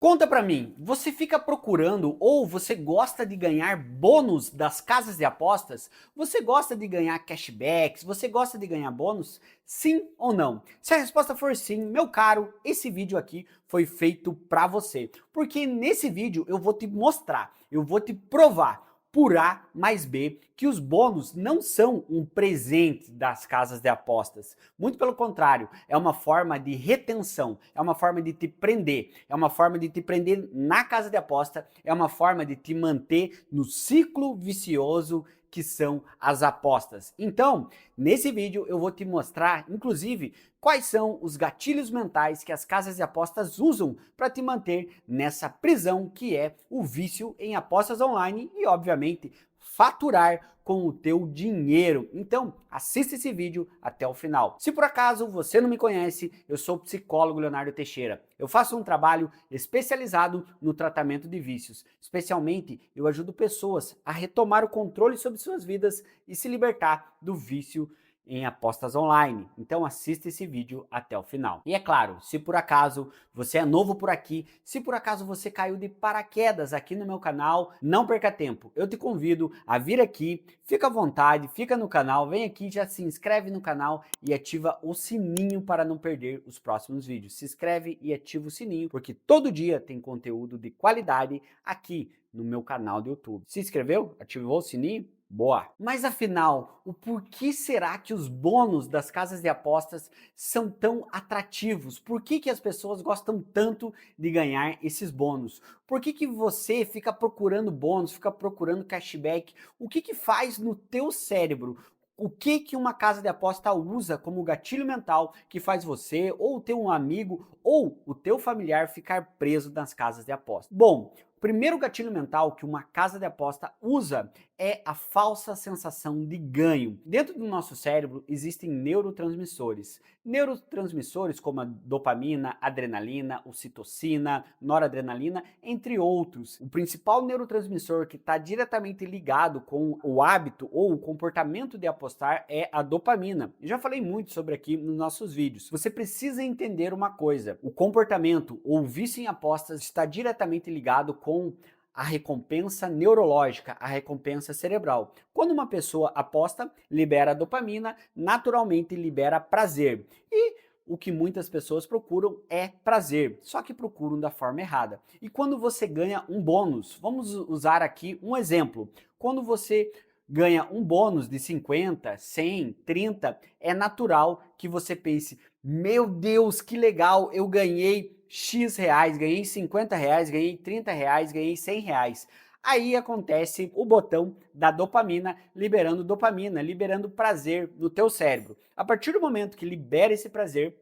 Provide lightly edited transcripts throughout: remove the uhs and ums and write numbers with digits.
Conta pra mim, você fica procurando ou você gosta de ganhar bônus das casas de apostas? Você gosta de ganhar cashbacks? Você gosta de ganhar bônus? Sim ou não? Se a resposta for sim, meu caro, esse vídeo aqui foi feito pra você. Porque nesse vídeo eu vou te mostrar, eu vou te provar por A mais B que os bônus não são um presente das casas de apostas. Muito pelo contrário, é uma forma de retenção, é uma forma de te prender, é uma forma de te prender na casa de aposta, é uma forma de te manter no ciclo vicioso que são as apostas. Então, nesse vídeo eu vou te mostrar, inclusive, quais são os gatilhos mentais que as casas de apostas usam para te manter nessa prisão que é o vício em apostas online e, obviamente, faturar com o teu dinheiro. Então, assista esse vídeo até o final. Se por acaso você não me conhece, eu sou o psicólogo Leonardo Teixeira. Eu faço um trabalho especializado no tratamento de vícios. Especialmente, eu ajudo pessoas a retomar o controle sobre suas vidas e se libertar do vício em apostas online. Então assista esse vídeo até o final. E é claro, se por acaso você é novo por aqui, se por acaso você caiu de paraquedas aqui no meu canal, não perca tempo. Eu te convido a vir aqui, fica à vontade, fica no canal, vem aqui, já se inscreve no canal e ativa o sininho para não perder os próximos vídeos. Se inscreve e ativa o sininho, porque todo dia tem conteúdo de qualidade aqui no meu canal do YouTube. Se inscreveu? Ativou o sininho? Boa! Mas afinal, o porquê será que os bônus das casas de apostas são tão atrativos? Por que as pessoas gostam tanto de ganhar esses bônus? Por que você fica procurando bônus, fica procurando cashback? O que faz no teu cérebro? O que uma casa de aposta usa como gatilho mental que faz você, ou o teu amigo, ou o teu familiar ficar preso nas casas de aposta? Bom, o primeiro gatilho mental que uma casa de aposta usa é a falsa sensação de ganho. Dentro do nosso cérebro existem neurotransmissores. Neurotransmissores como a dopamina, adrenalina, ocitocina, noradrenalina, entre outros. O principal neurotransmissor que está diretamente ligado com o hábito ou o comportamento de apostar é a dopamina. Eu já falei muito sobre aqui nos nossos vídeos. Você precisa entender uma coisa: o comportamento ou o vício em apostas está diretamente ligado com a recompensa neurológica, a recompensa cerebral. Quando uma pessoa aposta, libera dopamina, naturalmente libera prazer. E o que muitas pessoas procuram é prazer, só que procuram da forma errada. E quando você ganha um bônus, vamos usar aqui um exemplo. Quando você ganha um bônus de 50, 100, 30, é natural que você pense: meu Deus, que legal, eu ganhei X reais, ganhei 50 reais, ganhei 30 reais, ganhei 100 reais. Aí acontece o botão da dopamina, liberando prazer no teu cérebro. A partir do momento que libera esse prazer,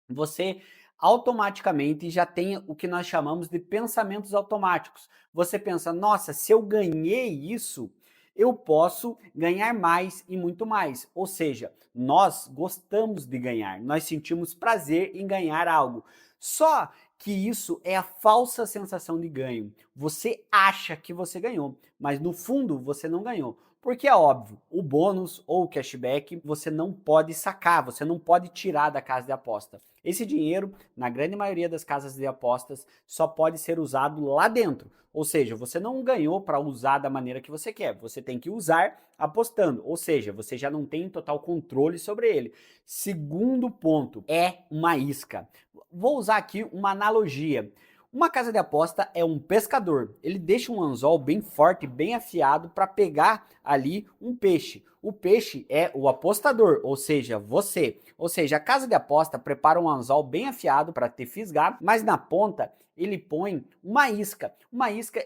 você automaticamente já tem o que nós chamamos de pensamentos automáticos. Você pensa: nossa, se eu ganhei isso, eu posso ganhar mais e muito mais. Ou seja, nós gostamos de ganhar, nós sentimos prazer em ganhar algo. Só que isso é a falsa sensação de ganho. Você acha que você ganhou, mas no fundo você não ganhou. Porque é óbvio, o bônus ou o cashback você não pode sacar, você não pode tirar da casa de aposta. Esse dinheiro, na grande maioria das casas de apostas, só pode ser usado lá dentro. Ou seja, você não ganhou para usar da maneira que você quer, você tem que usar apostando. Ou seja, você já não tem total controle sobre ele. Segundo ponto, é uma isca. Vou usar aqui uma analogia. Uma casa de aposta é um pescador. Ele deixa um anzol bem forte, bem afiado para pegar ali um peixe. O peixe é o apostador, ou seja, você. Ou seja, a casa de aposta prepara um anzol bem afiado para te fisgar, mas na ponta ele põe uma isca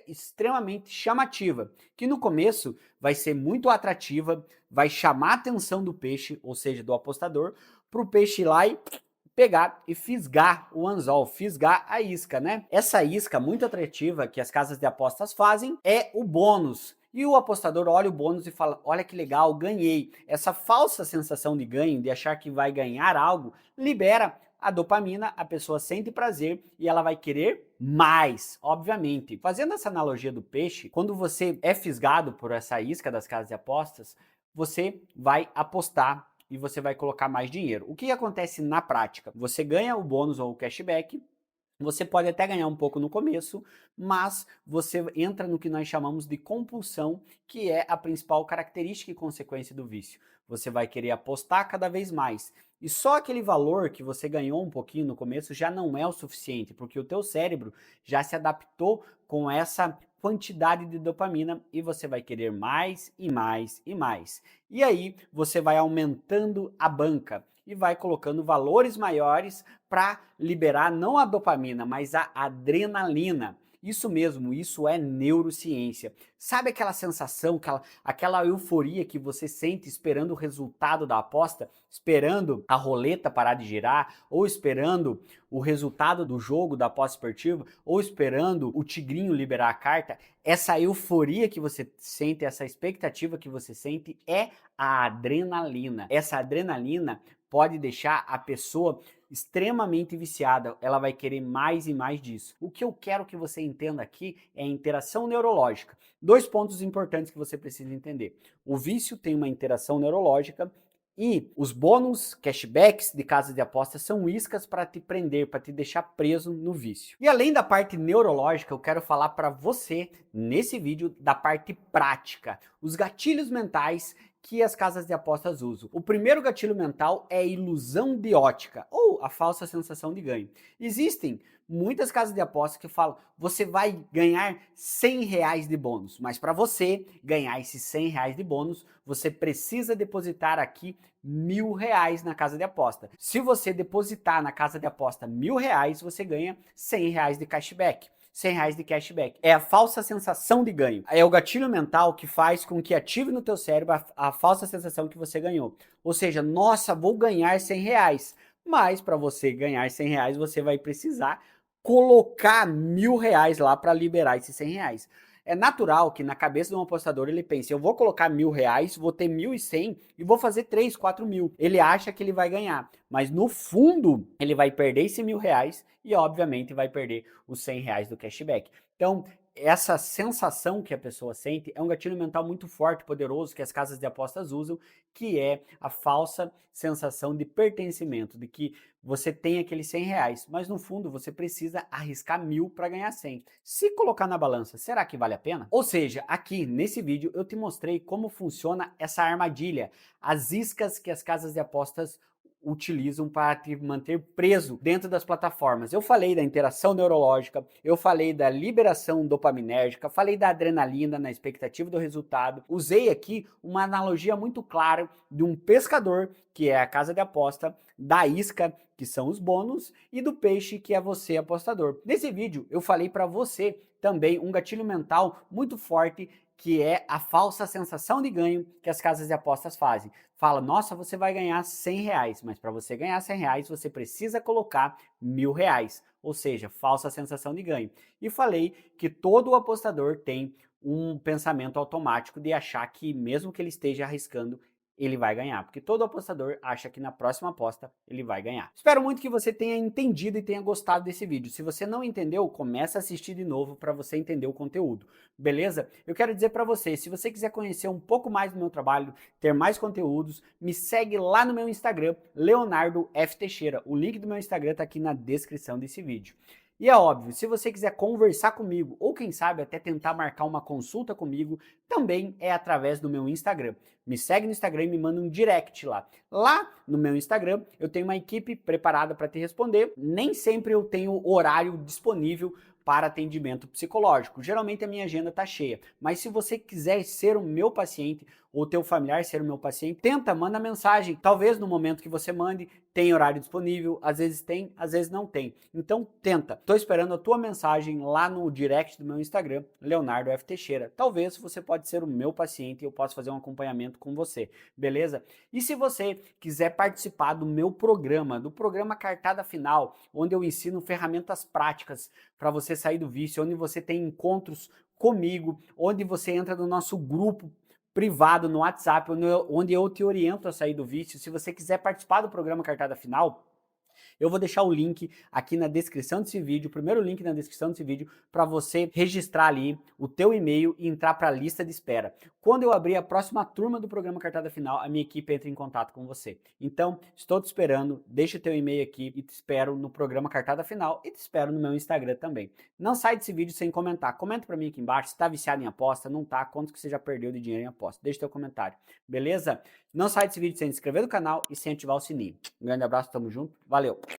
extremamente chamativa, que no começo vai ser muito atrativa, vai chamar a atenção do peixe, ou seja, do apostador, para o peixe ir lá e pegar e fisgar o anzol, fisgar a isca, né? Essa isca muito atrativa que as casas de apostas fazem é o bônus. E o apostador olha o bônus e fala: olha que legal, ganhei. Essa falsa sensação de ganho, de achar que vai ganhar algo, libera a dopamina, a pessoa sente prazer e ela vai querer mais, obviamente. Fazendo essa analogia do peixe, quando você é fisgado por essa isca das casas de apostas, você vai apostar e você vai colocar mais dinheiro. O que acontece na prática? Você ganha o bônus ou o cashback, Você pode até ganhar um pouco no começo, mas você entra no que nós chamamos de compulsão, que é a principal característica e consequência do vício. Você vai querer apostar cada vez mais. E só aquele valor que você ganhou um pouquinho no começo já não é o suficiente, porque o teu cérebro já se adaptou com essa quantidade de dopamina e você vai querer mais e mais e mais. E aí você vai aumentando a banca e vai colocando valores maiores para liberar não a dopamina, mas a adrenalina. Isso mesmo, isso é neurociência. Sabe aquela sensação, aquela euforia que você sente esperando o resultado da aposta, esperando a roleta parar de girar, ou esperando o resultado do jogo da aposta esportiva, ou esperando o tigrinho liberar a carta? Essa euforia que você sente, essa expectativa que você sente é a adrenalina. Essa adrenalina pode deixar a pessoa extremamente viciada, ela vai querer mais e mais disso. O que eu quero que você entenda aqui é a interação neurológica. Dois pontos importantes que você precisa entender. O vício tem uma interação neurológica e os bônus, cashbacks de casas de apostas são iscas para te prender, para te deixar preso no vício. E além da parte neurológica, eu quero falar para você nesse vídeo da parte prática, os gatilhos mentais que as casas de apostas usam. O primeiro gatilho mental é a ilusão de ótica, ou a falsa sensação de ganho. Existem muitas casas de apostas que falam, você vai ganhar 100 reais de bônus, mas para você ganhar esses 100 reais de bônus, você precisa depositar aqui 1.000 reais na casa de aposta. Se você depositar na casa de aposta 1.000 reais, você ganha 100 reais de cashback. 100 reais de cashback. É a falsa sensação de ganho. É o gatilho mental que faz com que ative no teu cérebro a falsa sensação que você ganhou. Ou seja, nossa, vou ganhar 100 reais. Mas para você ganhar 100 reais, você vai precisar colocar 1.000 reais lá para liberar esses 100 reais. É natural que na cabeça de um apostador ele pense, eu vou colocar 1.000 reais, vou ter 1.100 e vou fazer 3, 4 mil. Ele acha que ele vai ganhar, mas no fundo ele vai perder esse 1.000 reais e obviamente vai perder os 100 reais do cashback. Então, essa sensação que a pessoa sente é um gatilho mental muito forte, poderoso, que as casas de apostas usam, que é a falsa sensação de pertencimento, de que você tem aqueles 100 reais, mas no fundo você precisa arriscar 1.000 para ganhar 100. Se colocar na balança, será que vale a pena? Ou seja, aqui nesse vídeo eu te mostrei como funciona essa armadilha, as iscas que as casas de apostas utilizam para te manter preso dentro das plataformas. Eu falei da interação neurológica, eu falei da liberação dopaminérgica, falei da adrenalina na expectativa do resultado. Usei aqui uma analogia muito clara de um pescador, que é a casa de aposta, da isca, que são os bônus, e do peixe, que é você, apostador. Nesse vídeo eu falei para você também um gatilho mental muito forte, que é a falsa sensação de ganho que as casas de apostas fazem. Fala, nossa, você vai ganhar 100 reais, mas para você ganhar 100 reais, você precisa colocar 1.000 reais, ou seja, falsa sensação de ganho. E falei que todo apostador tem um pensamento automático de achar que mesmo que ele esteja arriscando, ele vai ganhar, porque todo apostador acha que na próxima aposta ele vai ganhar. Espero muito que você tenha entendido e tenha gostado desse vídeo. Se você não entendeu, começa a assistir de novo para você entender o conteúdo, beleza? Eu quero dizer para você, se você quiser conhecer um pouco mais do meu trabalho, ter mais conteúdos, me segue lá no meu Instagram, Leonardo F. Teixeira. O link do meu Instagram está aqui na descrição desse vídeo. E é óbvio, se você quiser conversar comigo, ou quem sabe até tentar marcar uma consulta comigo, também é através do meu Instagram. Me segue no Instagram e me manda um direct lá. Lá no meu Instagram eu tenho uma equipe preparada para te responder. Nem sempre eu tenho horário disponível para atendimento psicológico. Geralmente a minha agenda está cheia. Mas se você quiser ser o meu paciente ou teu familiar ser o meu paciente, manda mensagem. Talvez no momento que você mande, tem horário disponível, às vezes tem, às vezes não tem. Então tenta. Estou esperando a tua mensagem lá no direct do meu Instagram, Leonardo F. Teixeira. Talvez você pode ser o meu paciente e eu possa fazer um acompanhamento com você, beleza? E se você quiser participar do meu programa, do programa Cartada Final, onde eu ensino ferramentas práticas para você sair do vício, onde você tem encontros comigo, onde você entra no nosso grupo privado no WhatsApp, onde eu te oriento a sair do vício. Se você quiser participar do programa Cartada Final, Eu vou deixar o link aqui na descrição desse vídeo, o primeiro link na descrição desse vídeo, para você registrar ali o teu e-mail e entrar para a lista de espera. Quando eu abrir a próxima turma do programa Cartada Final, a minha equipe entra em contato com você. Então, estou te esperando, deixa o teu e-mail aqui e te espero no programa Cartada Final e te espero no meu Instagram também. Não sai desse vídeo sem comentar. Comenta para mim aqui embaixo se está viciado em aposta, não tá, quanto que você já perdeu de dinheiro em aposta. Deixa teu comentário, beleza? Não sai desse vídeo sem se inscrever no canal e sem ativar o sininho. Um grande abraço, tamo junto, valeu!